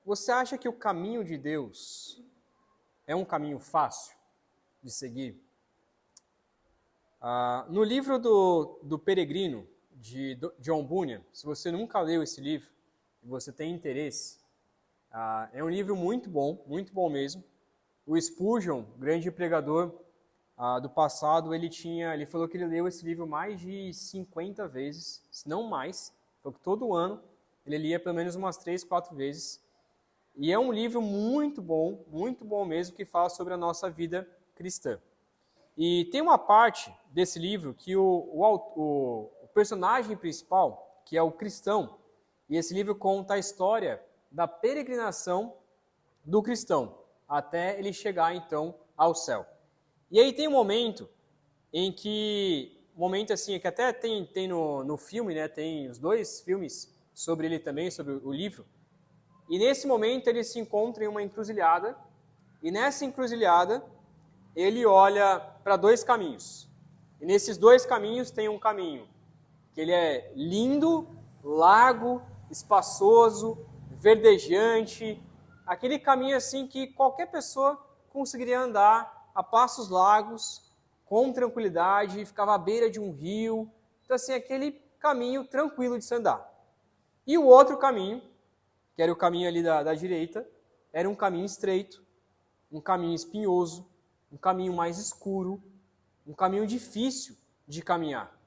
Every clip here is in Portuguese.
Você acha que o caminho de Deus é um caminho fácil de seguir? No livro do Peregrino, de John Bunyan, se você nunca leu esse livro e você tem interesse, é um livro muito bom mesmo. O Spurgeon, grande pregador do passado, ele falou que ele leu esse livro mais de 50 vezes, se não mais. Falou que todo ano ele lia pelo menos umas 3, 4 vezes. E é um livro muito bom mesmo, que fala sobre a nossa vida cristã. E tem uma parte desse livro que o personagem principal, que é o cristão, e esse livro conta a história da peregrinação do cristão, até ele chegar então ao céu. E aí tem um momento assim, que até tem no filme, né, tem os 2 filmes sobre ele também, sobre o livro, e nesse momento ele se encontra em uma encruzilhada, e nessa encruzilhada ele olha para 2 caminhos. E nesses 2 caminhos tem um caminho que ele é lindo, largo, espaçoso, verdejante, aquele caminho assim que qualquer pessoa conseguiria andar a passos largos, com tranquilidade, e ficava à beira de um rio. Então assim, aquele caminho tranquilo de se andar. E o outro caminho, que era o caminho ali da direita, era um caminho estreito, um caminho espinhoso, um caminho mais escuro, um caminho difícil de caminhar,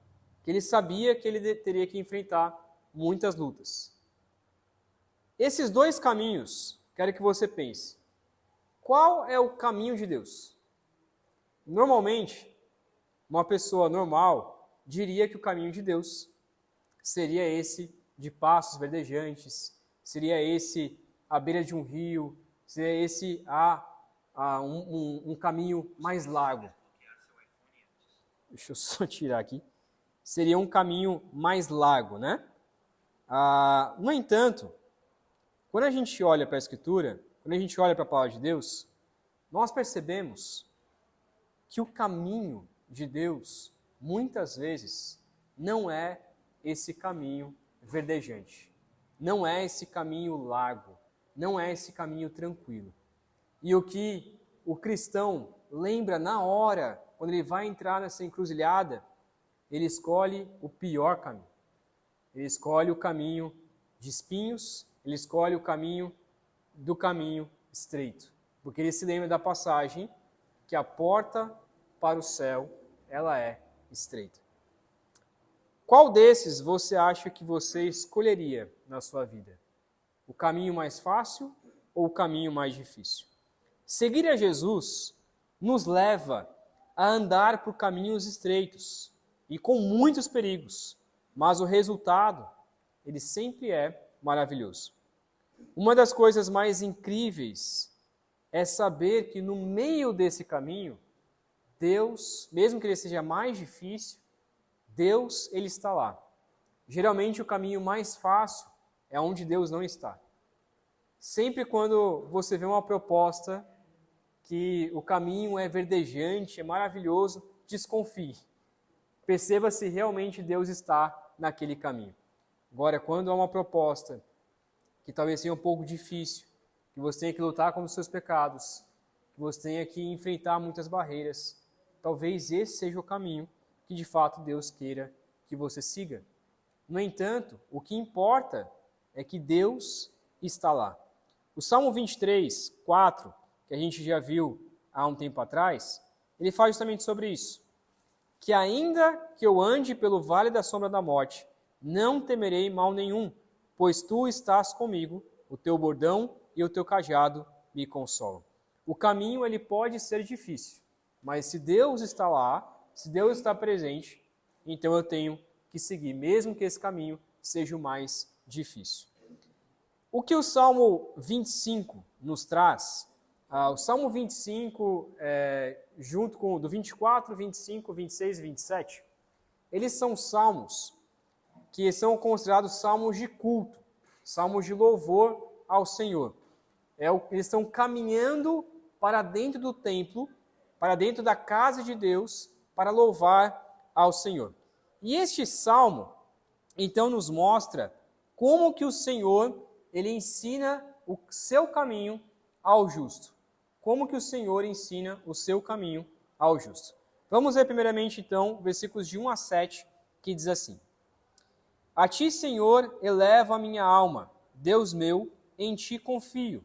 que ele sabia que ele teria que enfrentar muitas lutas. Esses 2 caminhos, quero que você pense, qual é o caminho de Deus? Normalmente, uma pessoa normal diria que o caminho de Deus seria esse de passos verdejantes, seria esse à beira de um rio, seria esse um caminho mais largo. Deixa eu só tirar aqui. Seria um caminho mais largo, né? No entanto, quando a gente olha para a Escritura, quando a gente olha para a Palavra de Deus, nós percebemos que o caminho de Deus, muitas vezes, não é esse caminho verdejante, não é esse caminho largo, não é esse caminho tranquilo. E o que o cristão lembra na hora, quando ele vai entrar nessa encruzilhada, ele escolhe o pior caminho. Ele escolhe o caminho de espinhos, ele escolhe o caminho estreito. Porque ele se lembra da passagem que a porta para o céu, ela é estreita. Qual desses você acha que você escolheria na sua vida? O caminho mais fácil ou o caminho mais difícil? Seguir a Jesus nos leva a andar por caminhos estreitos e com muitos perigos, mas o resultado, ele sempre é maravilhoso. Uma das coisas mais incríveis é saber que no meio desse caminho, Deus, mesmo que ele seja mais difícil, Deus, ele está lá. Geralmente o caminho mais fácil é onde Deus não está. Sempre quando você vê uma proposta que o caminho é verdejante, é maravilhoso, desconfie. Perceba se realmente Deus está naquele caminho. Agora, quando há uma proposta que talvez seja um pouco difícil, que você tenha que lutar contra os seus pecados, que você tenha que enfrentar muitas barreiras, talvez esse seja o caminho que de fato Deus queira que você siga. No entanto, o que importa é que Deus está lá. O Salmo 23, 4, que a gente já viu há um tempo atrás, ele fala justamente sobre isso. Que ainda que eu ande pelo vale da sombra da morte, não temerei mal nenhum, pois tu estás comigo, o teu bordão e o teu cajado me consolam. O caminho ele pode ser difícil, mas se Deus está lá, se Deus está presente, então eu tenho que seguir, mesmo que esse caminho seja o mais difícil. O que o Salmo 25 nos traz? O Salmo 25, junto com o do 24, 25, 26 e 27, eles são salmos que são considerados salmos de culto, salmos de louvor ao Senhor. Eles estão caminhando para dentro do templo, para dentro da casa de Deus, para louvar ao Senhor. E este salmo, então, nos mostra como que o Senhor, ele ensina o seu caminho ao justo. Como que o Senhor ensina o seu caminho ao justo? Vamos ver primeiramente, então, versículos de 1 a 7, que diz assim: A ti, Senhor, elevo a minha alma, Deus meu, em ti confio.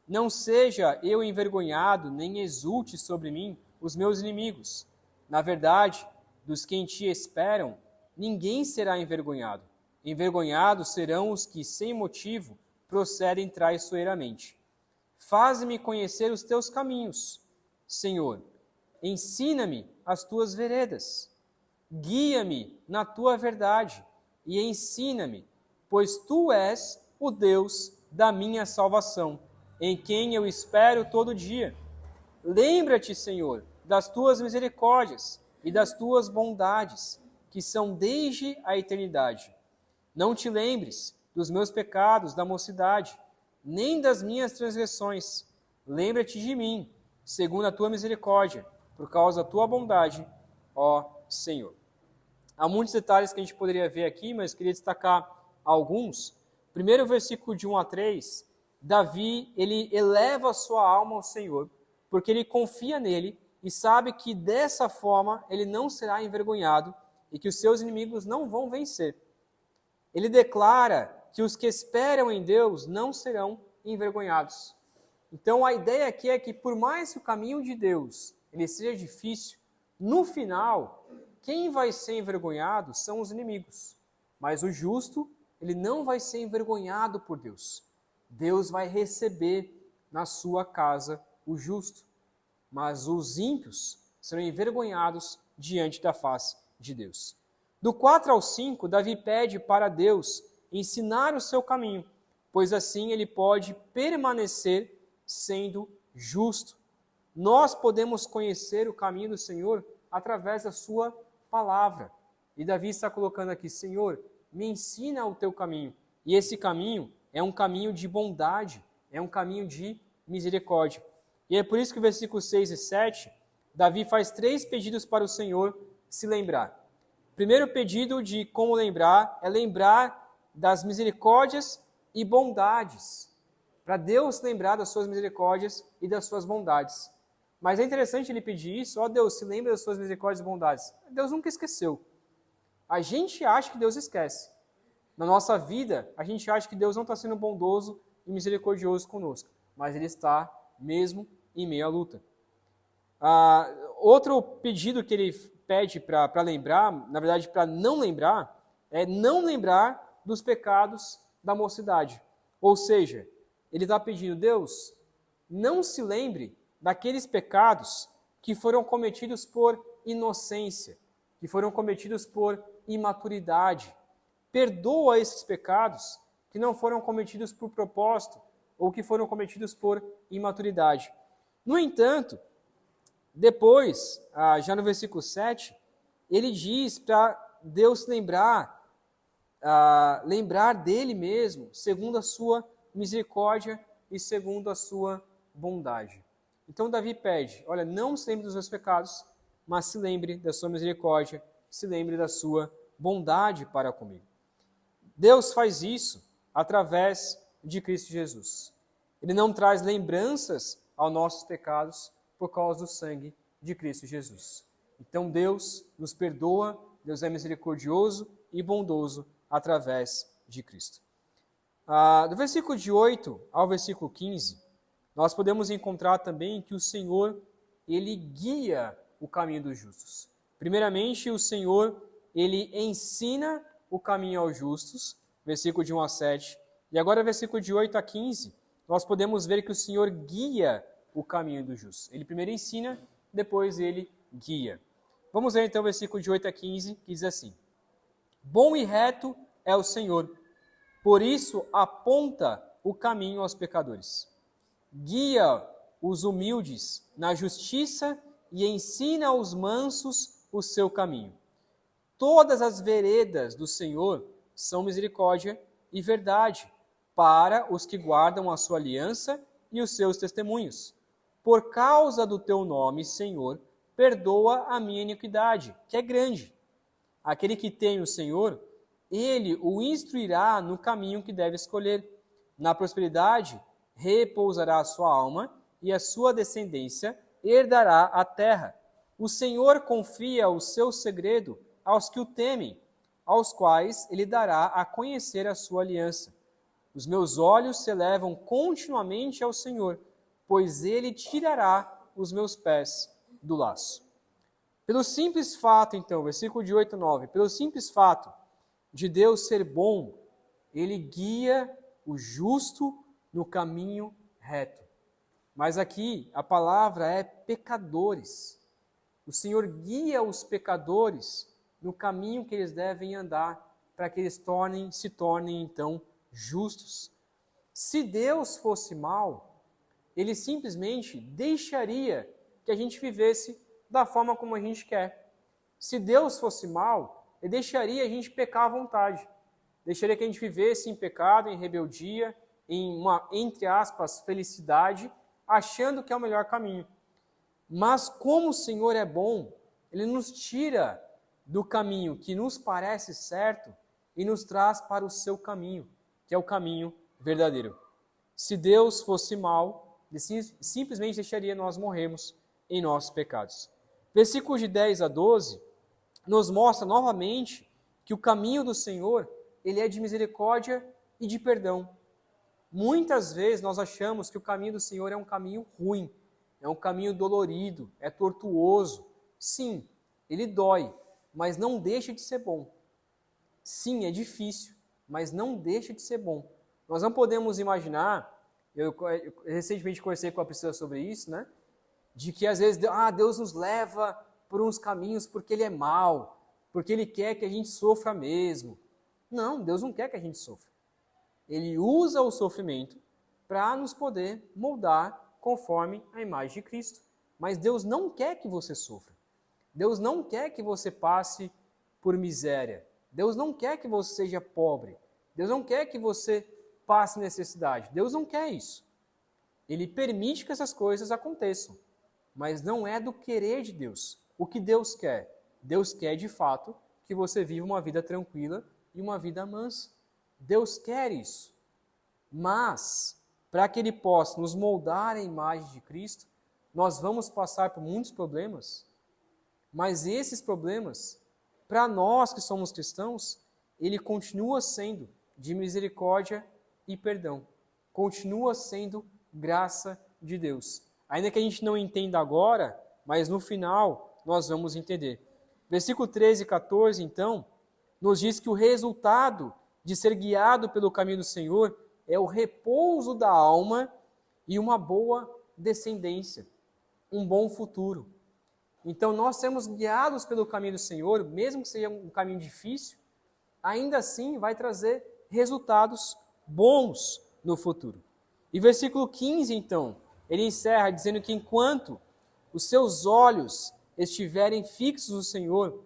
Não seja eu envergonhado, nem exulte sobre mim os meus inimigos. Na verdade, dos que em ti esperam, ninguém será envergonhado. Envergonhados serão os que, sem motivo, procedem traiçoeiramente. Faze-me conhecer os teus caminhos, Senhor. Ensina-me as tuas veredas. Guia-me na tua verdade e ensina-me, pois tu és o Deus da minha salvação, em quem eu espero todo dia. Lembra-te, Senhor, das tuas misericórdias e das tuas bondades, que são desde a eternidade. Não te lembres dos meus pecados da mocidade, nem das minhas transgressões. Lembra-te de mim, segundo a tua misericórdia, por causa da tua bondade, ó Senhor. Há muitos detalhes que a gente poderia ver aqui, mas queria destacar alguns. Primeiro, versículo de 1 a 3, Davi, ele eleva a sua alma ao Senhor, porque ele confia nele e sabe que dessa forma ele não será envergonhado e que os seus inimigos não vão vencer. Ele declara que os que esperam em Deus não serão envergonhados. Então a ideia aqui é que por mais que o caminho de Deus ele seja difícil, no final, quem vai ser envergonhado são os inimigos. Mas o justo, ele não vai ser envergonhado por Deus. Deus vai receber na sua casa o justo. Mas os ímpios serão envergonhados diante da face de Deus. Do 4 ao 5, Davi pede para Deus ensinar o seu caminho, pois assim ele pode permanecer sendo justo. Nós podemos conhecer o caminho do Senhor através da sua palavra. E Davi está colocando aqui: Senhor, me ensina o teu caminho. E esse caminho é um caminho de bondade, é um caminho de misericórdia. E é por isso que o versículo 6 e 7, Davi faz 3 pedidos para o Senhor se lembrar. O primeiro pedido de como lembrar é lembrar das misericórdias e bondades. Para Deus lembrar das suas misericórdias e das suas bondades. Mas é interessante ele pedir isso: ó Deus, se lembra das suas misericórdias e bondades. Deus nunca esqueceu. A gente acha que Deus esquece. Na nossa vida, a gente acha que Deus não está sendo bondoso e misericordioso conosco. Mas Ele está mesmo em meio à luta. Outro pedido que ele pede para lembrar, na verdade para não lembrar, é não lembrar dos pecados da mocidade. Ou seja, ele está pedindo: Deus, não se lembre daqueles pecados que foram cometidos por inocência, que foram cometidos por imaturidade. Perdoa esses pecados que não foram cometidos por propósito ou que foram cometidos por imaturidade. No entanto, depois, já no versículo 7, ele diz para Deus lembrar dele mesmo, segundo a sua misericórdia e segundo a sua bondade. Então Davi pede: olha, não se lembre dos meus pecados, mas se lembre da sua misericórdia, se lembre da sua bondade para comigo. Deus faz isso através de Cristo Jesus. Ele não traz lembranças aos nossos pecados por causa do sangue de Cristo Jesus. Então Deus nos perdoa, Deus é misericordioso e bondoso através de Cristo. Do versículo de 8 ao versículo 15, nós podemos encontrar também que o Senhor, ele guia o caminho dos justos. Primeiramente, o Senhor, ele ensina o caminho aos justos, versículo de 1 a 7. E agora, versículo de 8 a 15, nós podemos ver que o Senhor guia o caminho dos justos. Ele primeiro ensina, depois ele guia. Vamos ver então o versículo de 8 a 15, que diz assim: Bom e reto é o Senhor, por isso aponta o caminho aos pecadores. Guia os humildes na justiça e ensina aos mansos o seu caminho. Todas as veredas do Senhor são misericórdia e verdade para os que guardam a sua aliança e os seus testemunhos. Por causa do teu nome, Senhor, perdoa a minha iniquidade, que é grande. Aquele que teme o Senhor, ele o instruirá no caminho que deve escolher. Na prosperidade, repousará a sua alma, e a sua descendência herdará a terra. O Senhor confia o seu segredo aos que o temem, aos quais ele dará a conhecer a sua aliança. Os meus olhos se elevam continuamente ao Senhor, pois ele tirará os meus pés do laço. Pelo simples fato, então, versículo de 8 a 9, pelo simples fato de Deus ser bom, ele guia o justo no caminho reto. Mas aqui a palavra é pecadores. O Senhor guia os pecadores no caminho que eles devem andar, para que eles se tornem então justos. Se Deus fosse mau, ele simplesmente deixaria que a gente vivesse da forma como a gente quer. Se Deus fosse mau, ele deixaria a gente pecar à vontade. Deixaria que a gente vivesse em pecado, em rebeldia, em uma, entre aspas, felicidade, achando que é o melhor caminho. Mas como o Senhor é bom, ele nos tira do caminho que nos parece certo e nos traz para o seu caminho, que é o caminho verdadeiro. Se Deus fosse mau, ele simplesmente deixaria nós morrermos em nossos pecados. Versículos de 10 a 12 nos mostra novamente que o caminho do Senhor, ele é de misericórdia e de perdão. Muitas vezes nós achamos que o caminho do Senhor é um caminho ruim, é um caminho dolorido, é tortuoso. Sim, ele dói, mas não deixa de ser bom. Sim, é difícil, mas não deixa de ser bom. Nós não podemos imaginar, eu recentemente conversei com a Priscila sobre isso, né? De que às vezes Deus nos leva por uns caminhos porque Ele é mau, porque Ele quer que a gente sofra mesmo. Não, Deus não quer que a gente sofra. Ele usa o sofrimento para nos poder moldar conforme a imagem de Cristo. Mas Deus não quer que você sofra. Deus não quer que você passe por miséria. Deus não quer que você seja pobre. Deus não quer que você passe necessidade. Deus não quer isso. Ele permite que essas coisas aconteçam, mas não é do querer de Deus. O que Deus quer? Deus quer, de fato, que você viva uma vida tranquila e uma vida mansa. Deus quer isso. Mas, para que Ele possa nos moldar a imagem de Cristo, nós vamos passar por muitos problemas. Mas esses problemas, para nós que somos cristãos, Ele continua sendo de misericórdia e perdão. Continua sendo graça de Deus. Ainda que a gente não entenda agora, mas no final nós vamos entender. Versículo 13 e 14, então, nos diz que o resultado de ser guiado pelo caminho do Senhor é o repouso da alma e uma boa descendência, um bom futuro. Então, nós sermos guiados pelo caminho do Senhor, mesmo que seja um caminho difícil, ainda assim vai trazer resultados bons no futuro. E versículo 15, então, ele encerra dizendo que enquanto os seus olhos estiverem fixos no Senhor,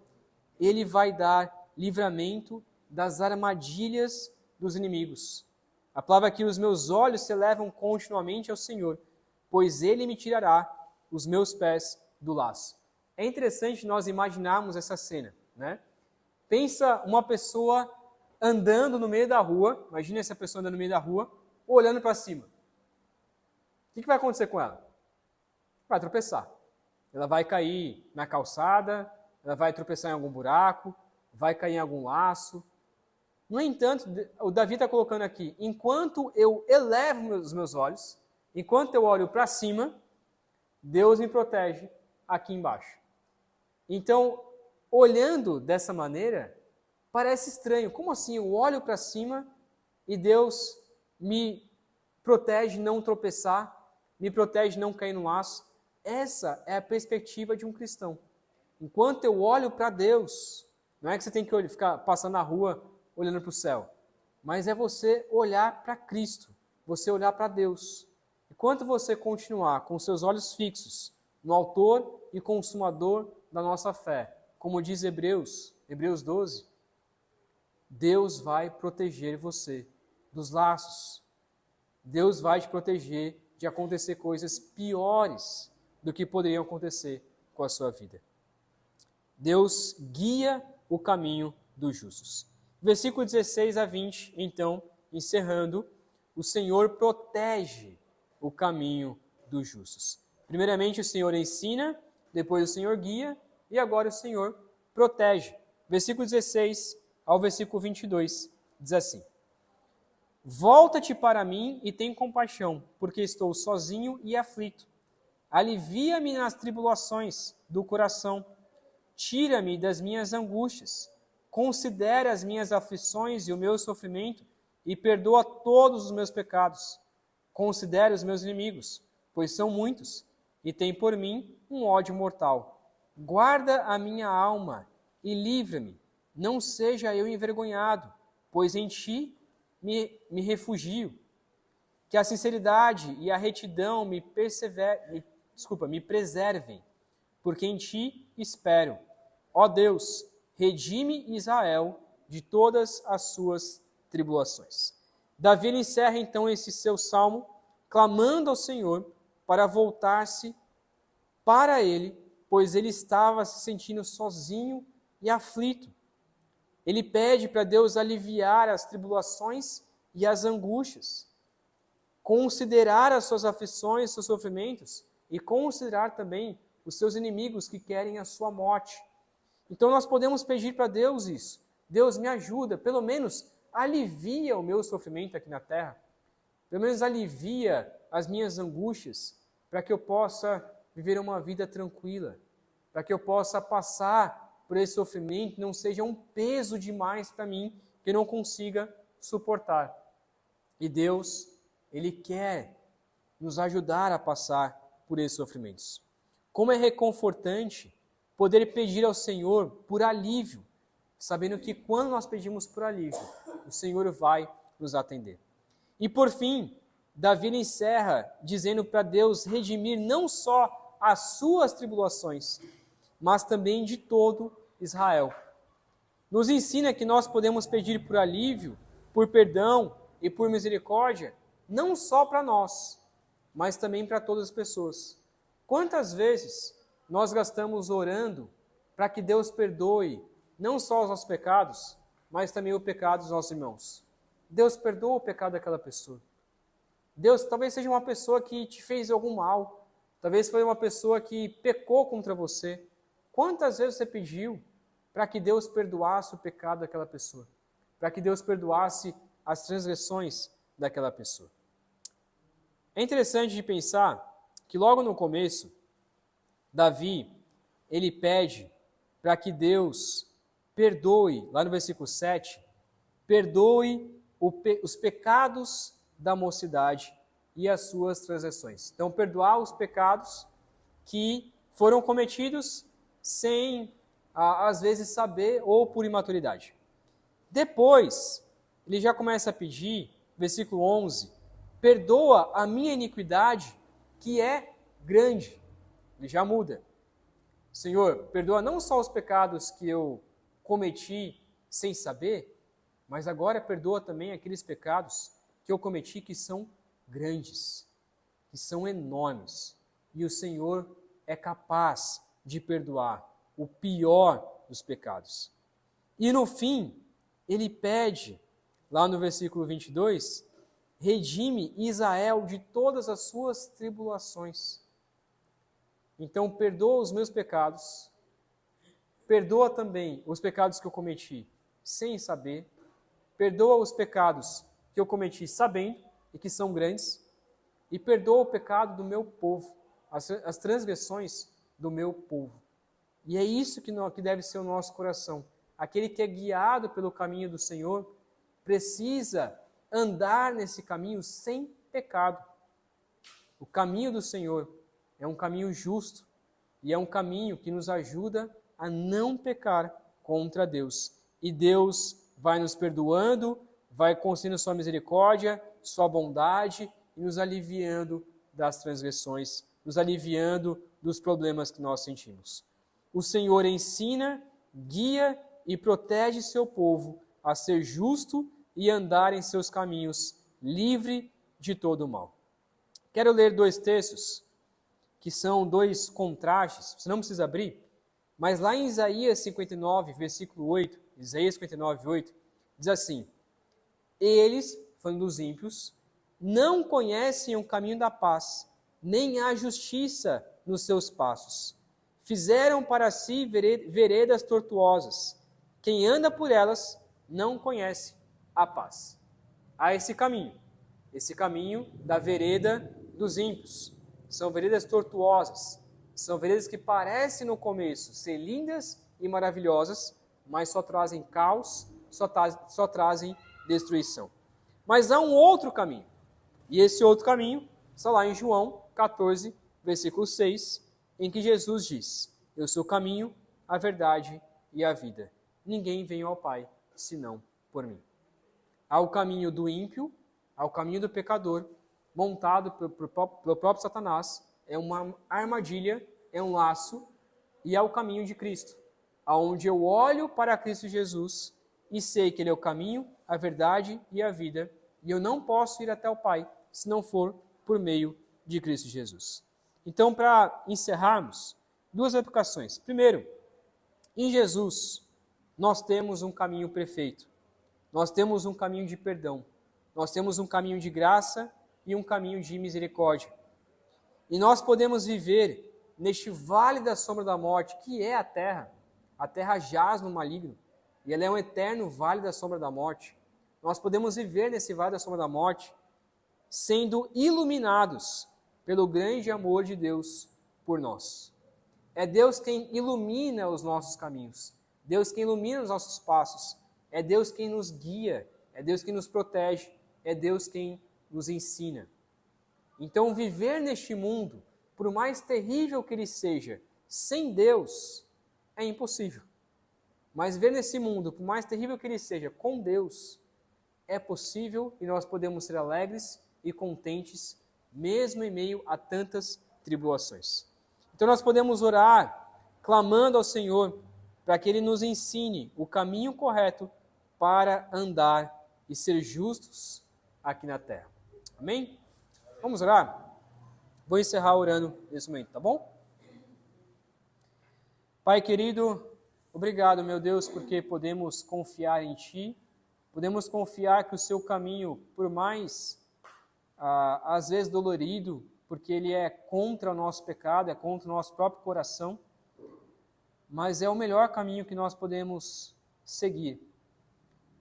Ele vai dar livramento das armadilhas dos inimigos. A palavra aqui, os meus olhos se elevam continuamente ao Senhor, pois Ele me tirará os meus pés do laço. É interessante nós imaginarmos essa cena, né? Pensa uma pessoa andando no meio da rua, imagina essa pessoa andando no meio da rua, olhando para cima. O que vai acontecer com ela? Vai tropeçar. Ela vai cair na calçada, ela vai tropeçar em algum buraco, vai cair em algum laço. No entanto, o Davi está colocando aqui, enquanto eu elevo os meus olhos, enquanto eu olho para cima, Deus me protege aqui embaixo. Então, olhando dessa maneira, parece estranho. Como assim? Eu olho para cima e Deus me protege não tropeçar, me protege não cair no laço. Essa é a perspectiva de um cristão. Enquanto eu olho para Deus, não é que você tem que ficar passando na rua olhando para o céu, mas é você olhar para Cristo, você olhar para Deus. Enquanto você continuar com seus olhos fixos no autor e consumador da nossa fé, como diz Hebreus 12, Deus vai proteger você dos laços. Deus vai te proteger de acontecer coisas piores do que poderiam acontecer com a sua vida. Deus guia o caminho dos justos. Versículo 16 a 20, então, encerrando, o Senhor protege o caminho dos justos. Primeiramente o Senhor ensina, depois o Senhor guia e agora o Senhor protege. Versículo 16 ao versículo 22 diz assim: Volta-te para mim e tem compaixão, porque estou sozinho e aflito. Alivia-me nas tribulações do coração. Tira-me das minhas angústias. Considera as minhas aflições e o meu sofrimento e perdoa todos os meus pecados. Considera os meus inimigos, pois são muitos, e tem por mim um ódio mortal. Guarda a minha alma e livra-me. Não seja eu envergonhado, pois em ti me refugio. Que a sinceridade e a retidão me preservem, porque em ti espero. Ó Deus, redime Israel de todas as suas tribulações. Davi encerra então esse seu salmo, clamando ao Senhor para voltar-se para ele, pois ele estava se sentindo sozinho e aflito. Ele pede para Deus aliviar as tribulações e as angústias, considerar as suas aflições, seus sofrimentos e considerar também os seus inimigos que querem a sua morte. Então nós podemos pedir para Deus isso. Deus, me ajuda, pelo menos alivia o meu sofrimento aqui na terra. Pelo menos alivia as minhas angústias, para que eu possa viver uma vida tranquila, para que eu possa passar por esse sofrimento, não seja um peso demais para mim, que eu não consiga suportar. E Deus, Ele quer nos ajudar a passar por esses sofrimentos. Como é reconfortante poder pedir ao Senhor por alívio, sabendo que quando nós pedimos por alívio, o Senhor vai nos atender. E por fim, Davi encerra dizendo para Deus redimir não só as suas tribulações, mas também de todo Israel. Nos ensina que nós podemos pedir por alívio, por perdão e por misericórdia, não só para nós, mas também para todas as pessoas. Quantas vezes nós gastamos orando para que Deus perdoe não só os nossos pecados, mas também o pecado dos nossos irmãos? Deus perdoa o pecado daquela pessoa. Deus talvez seja uma pessoa que te fez algum mal, talvez foi uma pessoa que pecou contra você. Quantas vezes você pediu para que Deus perdoasse o pecado daquela pessoa? Para que Deus perdoasse as transgressões daquela pessoa? É interessante de pensar que logo no começo, Davi, ele pede para que Deus perdoe, lá no versículo 7, perdoe os pecados da mocidade e as suas transgressões. Então, perdoar os pecados que foram cometidos sem, às vezes, saber ou por imaturidade. Depois, ele já começa a pedir, versículo 11, perdoa a minha iniquidade, que é grande. Ele já muda. Senhor, perdoa não só os pecados que eu cometi sem saber, mas agora perdoa também aqueles pecados que eu cometi que são grandes, que são enormes. E o Senhor é capaz de perdoar o pior dos pecados. E no fim, ele pede, lá no versículo 22, redime Israel de todas as suas tribulações. Então, perdoa os meus pecados, perdoa também os pecados que eu cometi sem saber, perdoa os pecados que eu cometi sabendo e que são grandes, e perdoa o pecado do meu povo, as transgressões do meu povo. E é isso que deve ser o nosso coração. Aquele que é guiado pelo caminho do Senhor precisa andar nesse caminho sem pecado. O caminho do Senhor é um caminho justo e é um caminho que nos ajuda a não pecar contra Deus. E Deus vai nos perdoando, vai concedendo sua misericórdia, sua bondade e nos aliviando das transgressões, nos aliviando dos problemas que nós sentimos. O Senhor ensina, guia e protege seu povo a ser justo e andar em seus caminhos, livre de todo o mal. Quero ler dois textos que são dois contrastes, você não precisa abrir, mas lá em Isaías 59, versículo 8, Isaías 59, 8, diz assim: eles, falando dos ímpios, não conhecem o caminho da paz, nem há justiça nos seus passos. Fizeram para si veredas tortuosas. Quem anda por elas não conhece a paz. Há esse caminho da vereda dos ímpios. São veredas tortuosas, são veredas que parecem no começo ser lindas e maravilhosas, mas só trazem caos, só trazem destruição. Mas há um outro caminho, e esse outro caminho está lá em João 14, versículo 6, em que Jesus diz: eu sou o caminho, a verdade e a vida. Ninguém vem ao Pai, senão por mim. Há o caminho do ímpio, há o caminho do pecador, montado pelo próprio Satanás, é uma armadilha, é um laço, e há o caminho de Cristo, aonde eu olho para Cristo Jesus e sei que Ele é o caminho, a verdade e a vida, e eu não posso ir até o Pai se não for por meio de Cristo Jesus. Então, para encerrarmos, duas aplicações. Primeiro, em Jesus, nós temos um caminho perfeito. Nós temos um caminho de perdão. Nós temos um caminho de graça e um caminho de misericórdia. E nós podemos viver neste vale da sombra da morte, que é a terra. A terra jaz no maligno, e ela é um eterno vale da sombra da morte. Nós podemos viver nesse vale da sombra da morte, sendo iluminados pelo grande amor de Deus por nós. É Deus quem ilumina os nossos caminhos, Deus quem ilumina os nossos passos, é Deus quem nos guia, é Deus quem nos protege, é Deus quem nos ensina. Então, viver neste mundo, por mais terrível que ele seja, sem Deus, é impossível. Mas viver nesse mundo, por mais terrível que ele seja, com Deus, é possível e nós podemos ser alegres e contentes, mesmo em meio a tantas tribulações. Então, nós podemos orar, clamando ao Senhor, para que Ele nos ensine o caminho correto para andar e ser justos aqui na terra. Amém? Vamos orar? Vou encerrar orando nesse momento, tá bom? Pai querido, obrigado, meu Deus, porque podemos confiar em Ti, podemos confiar que o Seu caminho, por mais, às vezes dolorido, porque ele é contra o nosso pecado, é contra o nosso próprio coração, mas é o melhor caminho que nós podemos seguir.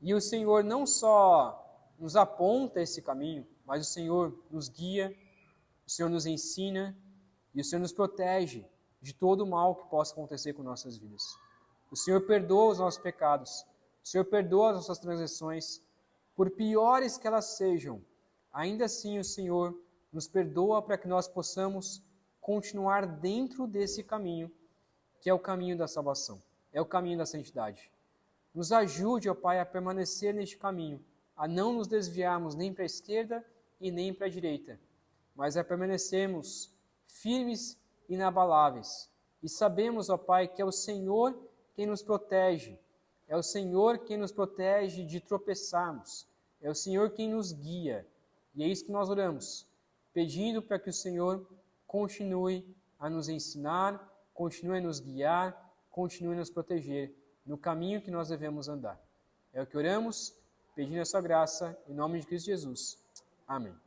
E o Senhor não só nos aponta esse caminho, mas o Senhor nos guia, o Senhor nos ensina e o Senhor nos protege de todo o mal que possa acontecer com nossas vidas. O Senhor perdoa os nossos pecados, o Senhor perdoa as nossas transgressões, por piores que elas sejam, ainda assim o Senhor nos perdoa para que nós possamos continuar dentro desse caminho, que é o caminho da salvação, é o caminho da santidade. Nos ajude, ó Pai, a permanecer neste caminho, a não nos desviarmos nem para a esquerda e nem para a direita, mas a permanecermos firmes e inabaláveis. E sabemos, ó Pai, que é o Senhor quem nos protege, é o Senhor quem nos protege de tropeçarmos, é o Senhor quem nos guia. E é isso que nós oramos, pedindo para que o Senhor continue a nos ensinar, continue a nos guiar, continue a nos proteger no caminho que nós devemos andar. É o que oramos, pedindo a sua graça, em nome de Cristo Jesus. Amém.